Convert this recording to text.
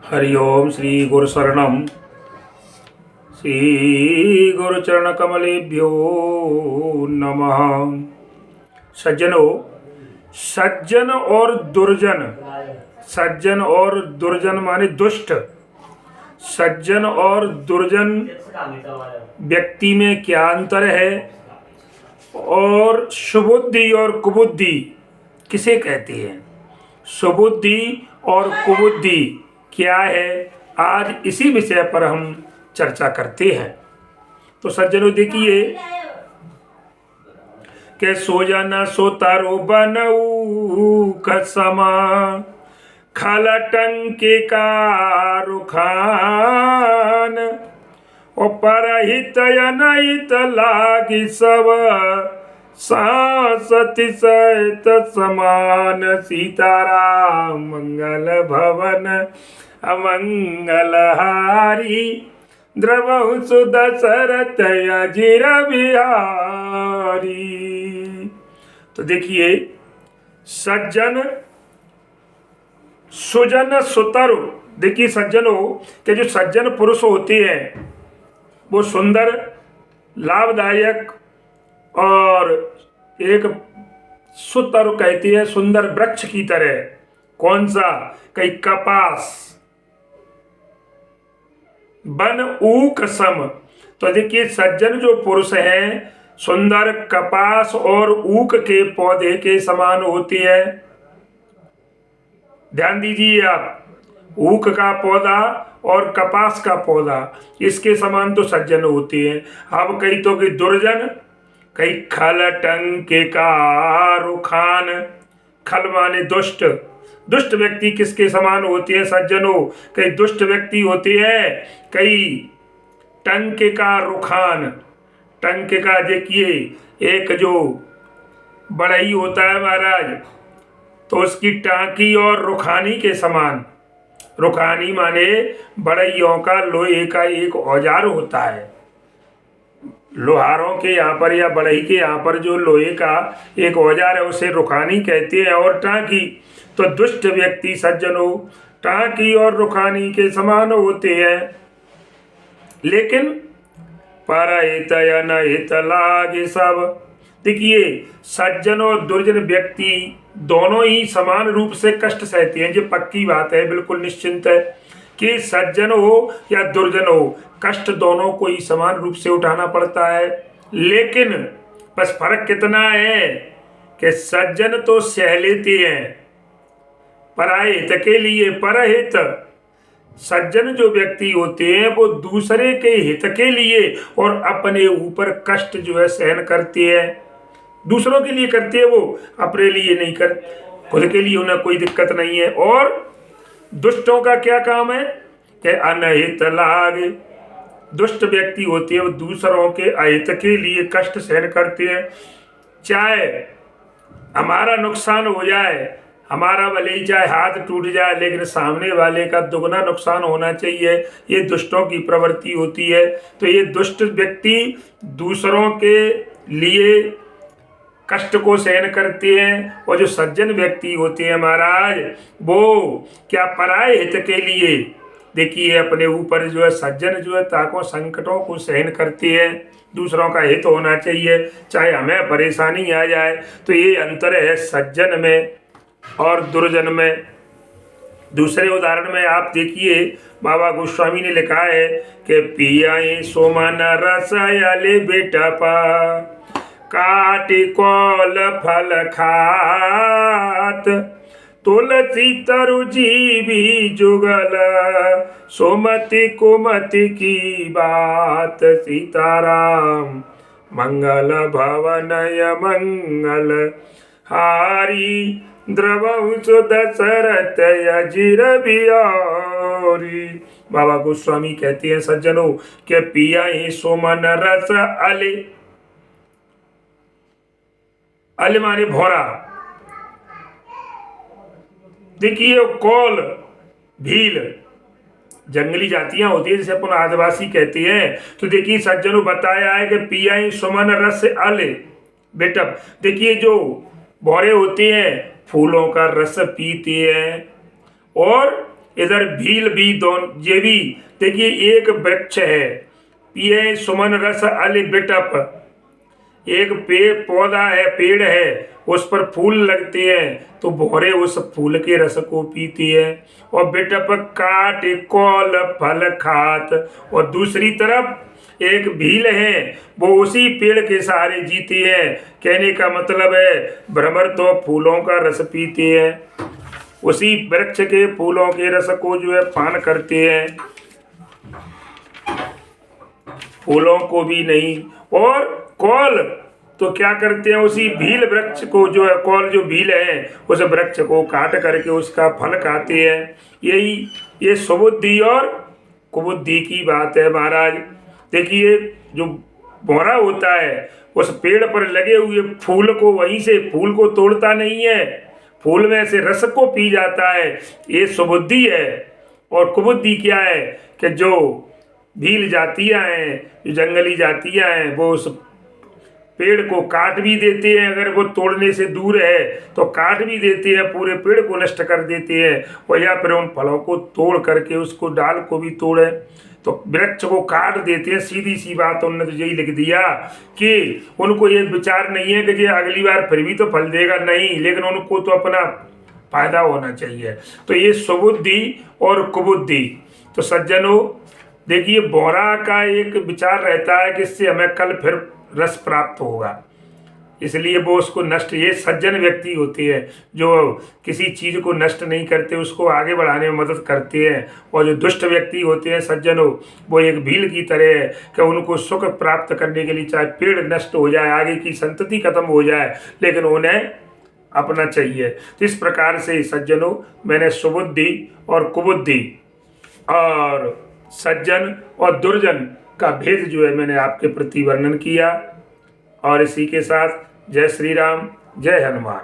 हरि ओम श्री गुरु शरणम श्री गुरु चरण कमलेभ्यो नमः। सज्जनों, सज्जन और दुर्जन, सज्जन और दुर्जन माने दुष्ट। सज्जन और दुर्जन व्यक्ति में क्या अंतर है और सुबुद्धि और कुबुद्धि किसे कहती है? सुबुद्धि और कुबुद्धि क्या है, आज इसी विषय पर हम चर्चा करते हैं। तो सज्जनों देखिए के सो जाना सो तारो बनऊ कसमा खल टंके का रुखान और परहित अनहित लागी सब सती सहित समान सीताराम मंगल भवन अमंगल हारी द्रवहु सुदशरथ अजिर बिहारी। तो देखिए, सज्जन सुजन सुतरु। देखिए सज्जनों के जो सज्जन पुरुष होते हैं वो सुंदर, लाभदायक और एक सुतरु कहती है सुंदर वृक्ष की तरह। कौन सा? कई कपास बन ऊक सम। तो देखिए सज्जन जो पुरुष हैं सुंदर कपास और ऊक के पौधे के समान होते हैं। ध्यान दीजिए आप, ऊक का पौधा और कपास का पौधा इसके समान तो सज्जन होते हैं। अब कई तो कि दुर्जन, कई खल टंके का रुखान। खल माने दुष्ट। दुष्ट व्यक्ति किसके समान होते हैं सज्जनों? कई दुष्ट व्यक्ति होते हैं, कई टंके का रुखान। टंके का देखिए एक जो बढ़ई होता है महाराज, तो उसकी टांकी और रुखानी के समान। रुखानी माने बढ़इयों का लोहे का एक औजार होता है। लोहारों के यहाँ पर या बढ़ई के यहाँ पर जो लोहे का एक औजार है उसे रुखानी कहते हैं। और टांकी, तो दुष्ट व्यक्ति सज्जनों टांकी और रुखानी के समान होते हैं। लेकिन परहित अनहित लागे सब। देखिए सज्जन और दुर्जन व्यक्ति दोनों ही समान रूप से कष्ट सहते हैं। ये पक्की बात है, बिल्कुल निश्चिंत है कि सज्जन हो या दुर्जन हो, कष्ट दोनों को ही समान रूप से उठाना पड़ता है। लेकिन बस फर्क कितना है कि सज्जन तो सह लेते हैं पराये हित के लिए। परहित सज्जन जो व्यक्ति होते हैं वो दूसरे के हित के लिए और अपने ऊपर कष्ट जो है सहन करते हैं। दूसरों के लिए करते हैं, वो अपने लिए नहीं कर, खुद के लिए उन्हें कोई दिक्कत नहीं है। और दुष्टों का क्या काम है कि अनहित लागे। दुष्ट व्यक्ति होते हैं वो दूसरों के अहित के लिए कष्ट सहन करते हैं। चाहे हमारा नुकसान हो जाए, हमारा भले ही चाहे हाथ टूट जाए, लेकिन सामने वाले का दुगना नुकसान होना चाहिए। ये दुष्टों की प्रवृत्ति होती है। तो ये दुष्ट व्यक्ति दूसरों के लिए कष्ट को सहन करते हैं। और जो सज्जन व्यक्ति होते हैं महाराज, वो क्या पराये हित के लिए, देखिए अपने ऊपर जो है सज्जन जो है ताकों संकटों को सहन करते हैं। दूसरों का हित होना चाहिए, चाहे हमें परेशानी आ जाए। तो ये अंतर है सज्जन में और दुर्जन में। दूसरे उदाहरण में आप देखिए, बाबा गोस्वामी ने लिखा है कि पियाई सोमन रस अले बेटा पा काटी कौल फल खात तुलसी तरु जीवी जुगल सोमति कुमति की बात सीताराम मंगल भवनय मंगल हारी द्रवहु सुदशरथ अजिर बिहारी। बाबा गोस्वामी कहते हैं सज्जनों के पिया ही सोमन रस अले। अले माने भौरा। देखिए कौल, भील जंगली जातियां होती है जिसे अपन आदिवासी कहते हैं। तो देखिए सज्जनों बताया है कि पिया ही सुमन रस अले। बेटा देखिए जो भौरे होते हैं फूलों का रस पीते हैं और इधर भील भी दोन ये भी। देखिए एक वृक्ष है, पिए सुमन रस अल बिटप, एक पौधा है, पेड़ है, उस पर फूल लगते हैं तो भौरे उस फूल के रस को पीती है। और बिटप काट कौल फल खात, और दूसरी तरफ एक भील है, वो उसी पेड़ के सहारे जीती है। कहने का मतलब है भ्रमर तो फूलों का रस पीते हैं, उसी वृक्ष के फूलों के रस को जो है पान करते हैं, फूलों को भी नहीं। और कौल तो क्या करते हैं, उसी भील वृक्ष को जो है, कौल जो भील है उस वृक्ष को काट करके उसका फल खाते हैं। यही ये सुबुद्धि और कुबुद्धि की बात है महाराज। देखिए जो भौरा होता है उस पेड़ पर लगे हुए फूल को, वहीं से फूल को तोड़ता नहीं है, फूल में से रस को पी जाता है, ये सुबुद्धि है। और कुबुद्धि क्या है कि जो भील जातियां हैं, जो जंगली जातियां हैं, वो उस पेड़ को काट भी देते हैं, अगर वो तोड़ने से दूर है तो काट भी देते हैं, पूरे पेड़ को नष्ट कर देते हैं। और या फिर उन फलों को तोड़ करके उसको डाल को भी तोड़े तो वृक्ष को काट देते हैं। सीधी सी बात उन्होंने तो यही लिख दिया कि उनको ये विचार नहीं है कि ये अगली बार फिर भी तो फल देगा, नहीं, लेकिन उनको तो अपना फायदा होना चाहिए। तो ये सुबुद्धि और कुबुद्धि। तो सज्जनों देखिए भौरा का एक विचार रहता है कि इससे हमें कल फिर रस प्राप्त होगा, इसलिए वो उसको नष्ट, ये सज्जन व्यक्ति होते हैं जो किसी चीज़ को नष्ट नहीं करते, उसको आगे बढ़ाने में मदद करते हैं। और जो दुष्ट व्यक्ति होते हैं सज्जनों, वो एक भील की तरह है कि उनको सुख प्राप्त करने के लिए चाहे पेड़ नष्ट हो जाए, आगे की संतति खत्म हो जाए, लेकिन उन्हें अपना चाहिए। तो इस प्रकार से सज्जनों मैंने सुबुद्धि और कुबुद्धि और सज्जन और दुर्जन का भेद जो है मैंने आपके प्रति वर्णन किया। और इसी के साथ जय श्री राम, जय हनुमान।